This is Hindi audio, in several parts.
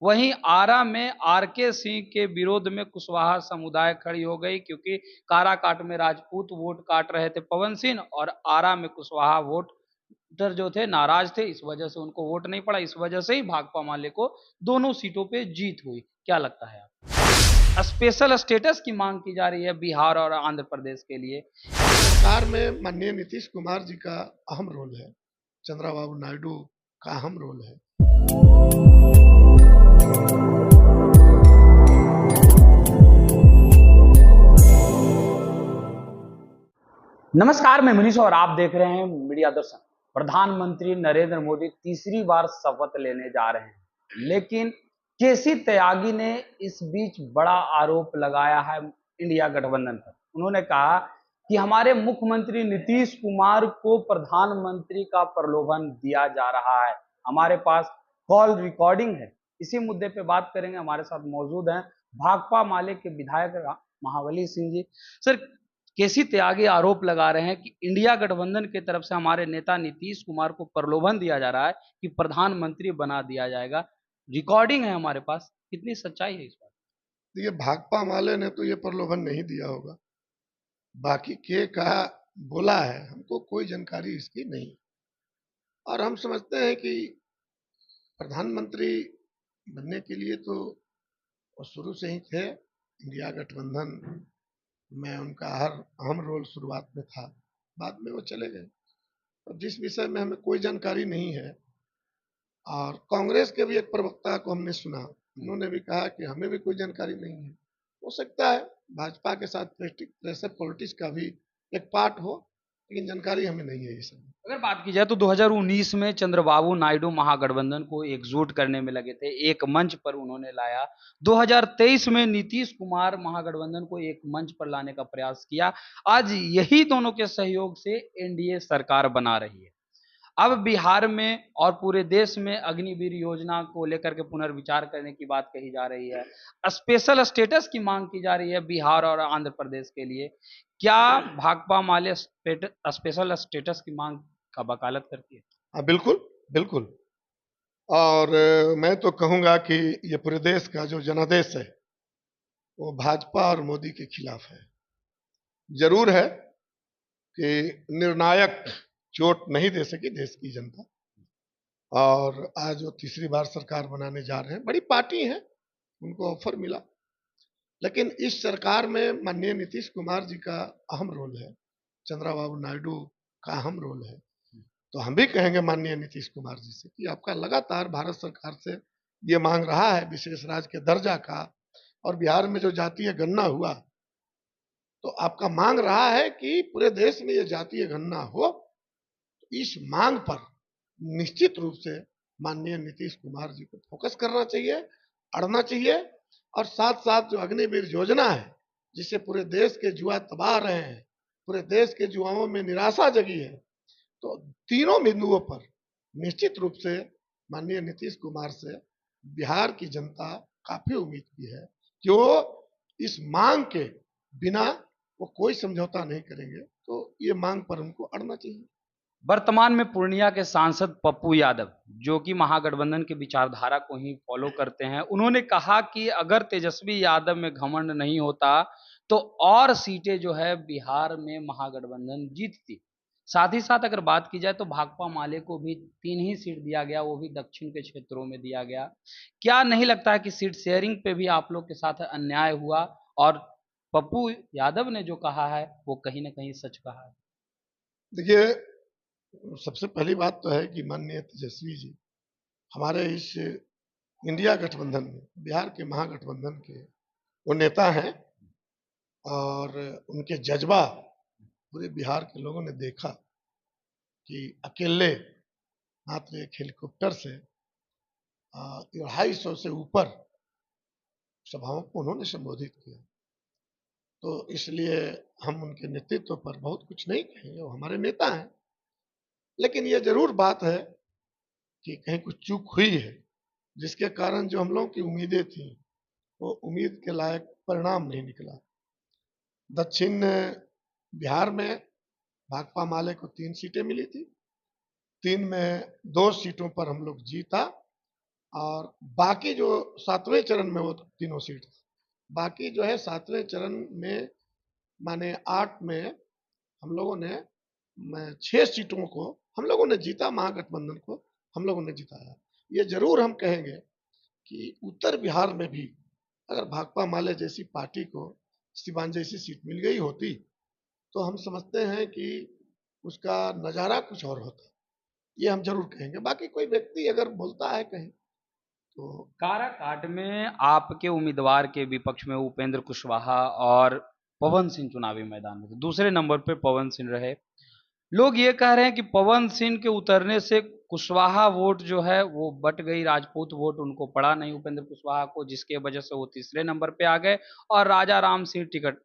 वहीं आरा में आरके सिंह के विरोध में कुशवाहा समुदाय खड़ी हो गई, क्योंकि काराकाट में राजपूत वोट काट रहे थे पवन सिंह, और आरा में कुशवाहा वोटर जो थे नाराज थे, इस वजह से उनको वोट नहीं पड़ा। इस वजह से ही भाकपा माले को दोनों सीटों पे जीत हुई। क्या लगता है आप? स्पेशल स्टेटस की मांग की जा रही है बिहार और आंध्र प्रदेश के लिए। सरकार में माननीय नीतीश कुमार जी का अहम रोल है, चंद्रबाबू नायडू का अहम रोल है। नमस्कार, मैं मनीष और आप देख रहे हैं मीडिया दर्शन। प्रधानमंत्री नरेंद्र मोदी तीसरी बार शपथ लेने जा रहे हैं, लेकिन केसी त्यागी ने इस बीच बड़ा आरोप लगाया है इंडिया गठबंधन पर। उन्होंने कहा कि हमारे मुख्यमंत्री नीतीश कुमार को प्रधानमंत्री का प्रलोभन दिया जा रहा है। हमारे पास कॉल रिकॉर्डिंग है। इसी मुद्दे पे बात करेंगे। हमारे साथ मौजूद हैं भाकपा माले के विधायक महाबली सिंह जी। सर, केसी त्यागी आरोप लगा रहे हैं कि इंडिया गठबंधन की तरफ से हमारे नेता नीतीश कुमार को प्रलोभन दिया जा रहा है कि प्रधानमंत्री बना दिया जाएगा। रिकॉर्डिंग है हमारे पास। कितनी सच्चाई है इस बात? तो ये भाकपा माले ने तो ये प्रलोभन नहीं दिया होगा, बाकी के कहा बोला है, हमको कोई जानकारी इसकी नहीं। और हम समझते हैं कि प्रधानमंत्री बनने के लिए तो वो शुरू से ही थे। इंडिया गठबंधन में उनका हर अहम रोल शुरुआत में था, बाद में वो चले गए। और जिस विषय में हमें कोई जानकारी नहीं है, और कांग्रेस के भी एक प्रवक्ता को हमने सुना, उन्होंने भी कहा कि हमें भी कोई जानकारी नहीं है। हो सकता है भाजपा के साथ प्रेशर पॉलिटिक्स का भी एक पार्ट हो, लेकिन जानकारी हमें नहीं है ये सब। अगर बात की जाए तो 2019 में चंद्रबाबू नायडू महागठबंधन को एकजुट करने में लगे थे, एक मंच पर उन्होंने लाया। 2023 में नीतीश कुमार महागठबंधन को एक मंच पर लाने का प्रयास किया। आज यही दोनों के सहयोग से एनडीए सरकार बना रही है। अब बिहार में और पूरे देश में अग्निवीर योजना को लेकर के पुनर्विचार करने की बात कही जा रही है। स्पेशल स्टेटस की मांग की जा रही है बिहार और आंध्र प्रदेश के लिए। क्या भाकपा माले स्पेशल स्टेटस की मांग का वकालत करती है? हाँ, बिल्कुल बिल्कुल। और मैं तो कहूंगा कि ये पूरे देश का जो जनादेश है वो भाजपा और मोदी के खिलाफ है। जरूर है कि निर्णायक चोट नहीं दे सकी देश की जनता, और आज वो तीसरी बार सरकार बनाने जा रहे हैं। बड़ी पार्टी है, उनको ऑफर मिला, लेकिन इस सरकार में माननीय नीतीश कुमार जी का अहम रोल है, चंद्रबाबू नायडू का अहम रोल है। तो हम भी कहेंगे माननीय नीतीश कुमार जी से कि आपका लगातार भारत सरकार से ये मांग रहा है विशेष राज्य के दर्जा का, और बिहार में जो जातीय गणना हुआ, तो आपका मांग रहा है कि पूरे देश में ये जातीय गणना हो। तो इस मांग पर निश्चित रूप से माननीय नीतीश कुमार जी को फोकस करना चाहिए, अड़ना चाहिए। और साथ साथ जो अग्निवीर योजना है, जिससे पूरे देश के युवा तबाह रहे हैं, पूरे देश के युवाओं में निराशा जगी है, तो तीनों बिंदुओं पर निश्चित रूप से माननीय नीतीश कुमार से बिहार की जनता काफी उम्मीद की है कि वो इस मांग के बिना वो कोई समझौता नहीं करेंगे। तो ये मांग पर उनको अड़ना चाहिए। वर्तमान में पूर्णिया के सांसद पप्पू यादव, जो कि महागठबंधन की विचारधारा को ही फॉलो करते हैं, उन्होंने कहा कि अगर तेजस्वी यादव में घमंड नहीं होता तो और सीटें जो है बिहार में महागठबंधन जीतती। साथ ही साथ अगर बात की जाए तो भाकपा माले को भी 3 ही सीट दिया गया, वो भी दक्षिण के क्षेत्रों में दिया गया। क्या नहीं लगता है कि सीट शेयरिंग पे भी आप लोग के साथ अन्याय हुआ, और पप्पू यादव ने जो कहा है वो कहीं ना कहीं सच कहा है? देखिए, सबसे पहली बात तो है कि माननीय तेजस्वी जी हमारे इस इंडिया गठबंधन में, बिहार के महागठबंधन के वो नेता हैं, और उनके जज्बा पूरे बिहार के लोगों ने देखा कि अकेले मात्र एक हेलीकॉप्टर से 250 से ऊपर सभाओं को उन्होंने संबोधित किया। तो इसलिए हम उनके नेतृत्व पर बहुत कुछ नहीं कहेंगे, वो हमारे नेता हैं। लेकिन ये जरूर बात है कि कहीं कुछ चूक हुई है, जिसके कारण जो हम लोगों की उम्मीदें थी वो उम्मीद के लायक परिणाम नहीं निकला। दक्षिण बिहार में भाकपा माले को 3 सीटें मिली थी, 3 में 2 सीटों पर हम लोग जीता, और बाकी जो 7वें चरण में वो तीनों सीट, बाकी जो है 7वें चरण में माने 8 में हम लोगों ने 6 सीटों को हम लोगों ने जीता, महागठबंधन को हम लोगों ने जिताया। ये जरूर हम कहेंगे कि उत्तर बिहार में भी अगर भाकपा माले जैसी पार्टी को सिवान जैसी सीट मिल गई होती तो हम समझते हैं कि उसका नज़ारा कुछ और होता। ये हम जरूर कहेंगे। बाकी कोई व्यक्ति अगर बोलता है कहीं तो काराकाट में आपके उम्मीदवार के विपक्ष में उपेंद्र कुशवाहा और पवन सिंह चुनावी मैदान में थे। दूसरे नंबर पे पवन सिंह रहे। लोग ये कह रहे हैं कि पवन सिंह के उतरने से कुशवाहा वोट जो है वो बट गई, राजपूत वोट उनको पड़ा नहीं उपेंद्र कुशवाहा को, जिसके वजह से वो तीसरे नंबर पे आ गए और राजा राम सिंह टिकट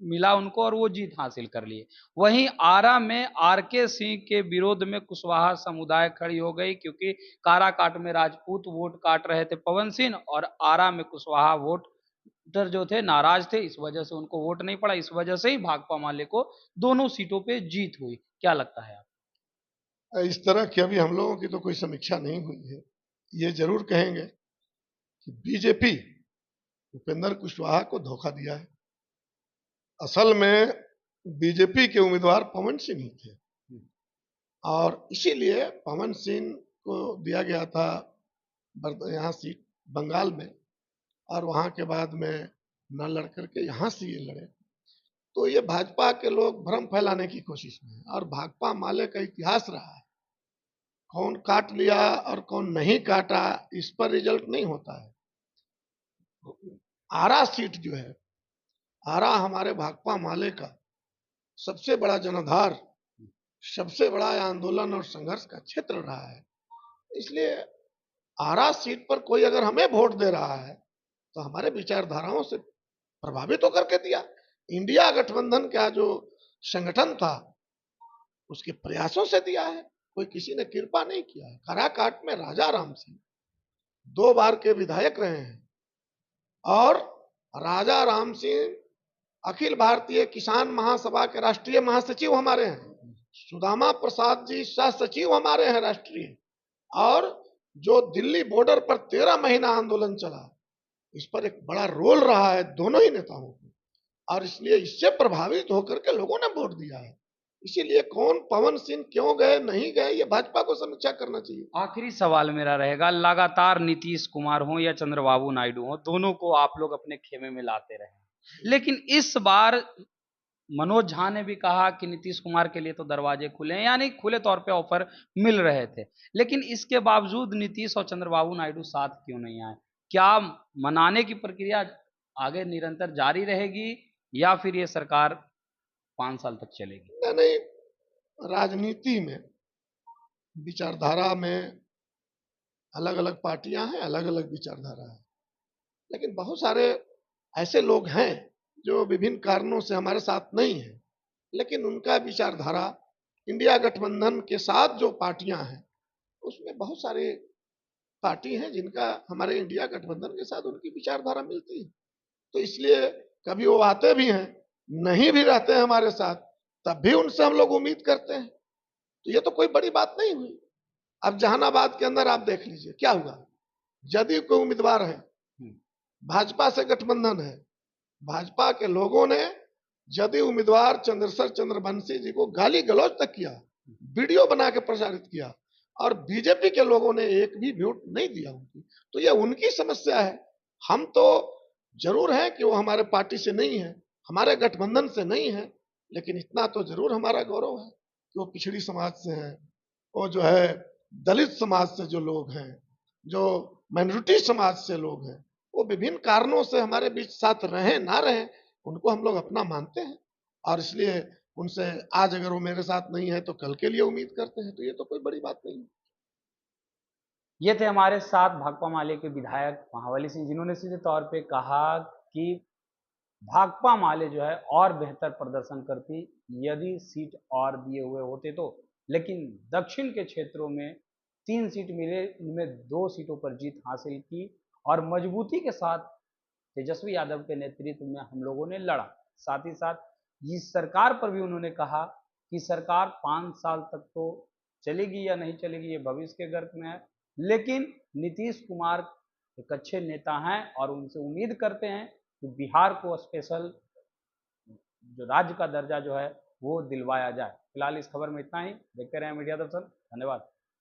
मिला उनको और वो जीत हासिल कर लिए। वहीं आरा में आरके सिंह के विरोध में कुशवाहा समुदाय खड़ी हो गई, क्योंकि काराकाट में राजपूत वोट काट रहे थे पवन सिंह और आरा में कुशवाहा वोटर जो थे नाराज थे, इस वजह से उनको वोट नहीं पड़ा। इस वजह से ही भाकपा माले को दोनों सीटों पे जीत हुई। क्या लगता है आप? इस तरह की अभी हम लोगों की तो कोई समीक्षा नहीं हुई है। ये जरूर कहेंगे कि बीजेपी उपेंद्र कुशवाहा को धोखा दिया है। असल में बीजेपी के उम्मीदवार पवन सिंह ही थे और इसीलिए पवन सिंह को दिया गया था यहाँ सीट बंगाल में, और वहां के बाद में न लड़ करके यहाँ से ये लड़े। तो ये भाजपा के लोग भ्रम फैलाने की कोशिश में है और भाकपा माले का इतिहास रहा है, कौन काट लिया और कौन नहीं काटा इस पर रिजल्ट नहीं होता है। आरा सीट जो है, आरा हमारे भाकपा माले का सबसे बड़ा जनाधार, सबसे बड़ा आंदोलन और संघर्ष का क्षेत्र रहा है। इसलिए आरा सीट पर कोई अगर हमें वोट दे रहा है तो हमारे विचारधाराओं से प्रभावित होकर के दिया। इंडिया गठबंधन का जो संगठन था उसके प्रयासों से दिया है, कोई किसी ने कृपा नहीं किया है। काराकाट में राजा राम सिंह 2 बार के विधायक रहे हैं और राजा राम सिंह अखिल भारतीय किसान महासभा के राष्ट्रीय महासचिव हमारे हैं, सुदामा प्रसाद जी सह सचिव हमारे हैं राष्ट्रीय, और जो दिल्ली बॉर्डर पर 13 महीना आंदोलन चला इस पर एक बड़ा रोल रहा है दोनों ही नेताओं को, और इसलिए इससे प्रभावित होकर के लोगों ने वोट दिया है। इसीलिए कौन पवन सिंह क्यों गए नहीं गए ये भाजपा को समीक्षा करना चाहिए। आखिरी सवाल मेरा रहेगा, लगातार नीतीश कुमार हो या चंद्रबाबू नायडू हो, दोनों को आप लोग अपने खेमे में लाते रहे, लेकिन इस बार मनोज झा ने भी कहा कि नीतीश कुमार के लिए तो दरवाजे खुले हैं, यानी खुले तौर पे ऑफर मिल रहे थे, लेकिन इसके बावजूद नीतीश और चंद्रबाबू नायडू साथ क्यों नहीं आए? क्या मनाने की प्रक्रिया आगे निरंतर जारी रहेगी या फिर ये सरकार 5 साल तक चलेगी? नहीं, राजनीति में विचारधारा में अलग अलग पार्टियां हैं, अलग अलग विचारधारा है, लेकिन बहुत सारे ऐसे लोग हैं जो विभिन्न कारणों से हमारे साथ नहीं है, लेकिन उनका विचारधारा इंडिया गठबंधन के साथ जो पार्टियां हैं उसमें बहुत सारे पार्टी हैं जिनका हमारे इंडिया गठबंधन के साथ उनकी विचारधारा मिलती है। तो इसलिए कभी वो आते भी हैं, नहीं भी रहते हैं हमारे साथ, तब भी उनसे हम लोग उम्मीद करते हैं। तो ये तो कोई बड़ी बात नहीं हुई। अब जहानाबाद के अंदर आप देख लीजिए क्या हुआ, जदयू के उम्मीदवार है, भाजपा से गठबंधन है, भाजपा के लोगों ने जदयू उम्मीदवार चंद्रशेखर चंद्रवंशी जी को गाली गलौज तक किया, वीडियो बना के प्रसारित किया, और बीजेपी के लोगों ने एक भी वोट नहीं दिया उनकी। तो ये उनकी समस्या है। हम तो जरूर है कि वो हमारे पार्टी से नहीं है, हमारे गठबंधन से नहीं है, लेकिन इतना तो जरूर हमारा गौरव है कि वो पिछड़ी समाज से हैं, वो जो है दलित समाज से जो लोग हैं, जो माइनॉरिटी समाज से लोग हैं, वो विभिन्न कारणों से हमारे बीच साथ रहे ना रहे, उनको हम लोग अपना मानते हैं, और इसलिए उनसे आज अगर वो मेरे साथ नहीं है तो कल के लिए उम्मीद करते हैं। तो ये तो कोई बड़ी बात नहीं है। ये थे हमारे साथ भाकपा माले के विधायक महाबली सिंह, जिन्होंने सीधे तौर पे कहा कि भाकपा माले जो है और बेहतर प्रदर्शन करती यदि सीट और दिए हुए होते तो, लेकिन दक्षिण के क्षेत्रों में 3 सीट मिले, उनमें 2 सीटों पर जीत हासिल की और मजबूती के साथ तेजस्वी यादव के नेतृत्व में हम लोगों ने लड़ा। साथ ही साथ इस सरकार पर भी उन्होंने कहा कि सरकार 5 साल तक तो चलेगी या नहीं चलेगी ये भविष्य के गर्त में है, लेकिन नीतीश कुमार एक अच्छे नेता हैं और उनसे उम्मीद करते हैं कि बिहार को स्पेशल जो राज्य का दर्जा जो है वो दिलवाया जाए। फिलहाल इस खबर में इतना ही। देखते रहें मीडिया दर्शन। धन्यवाद।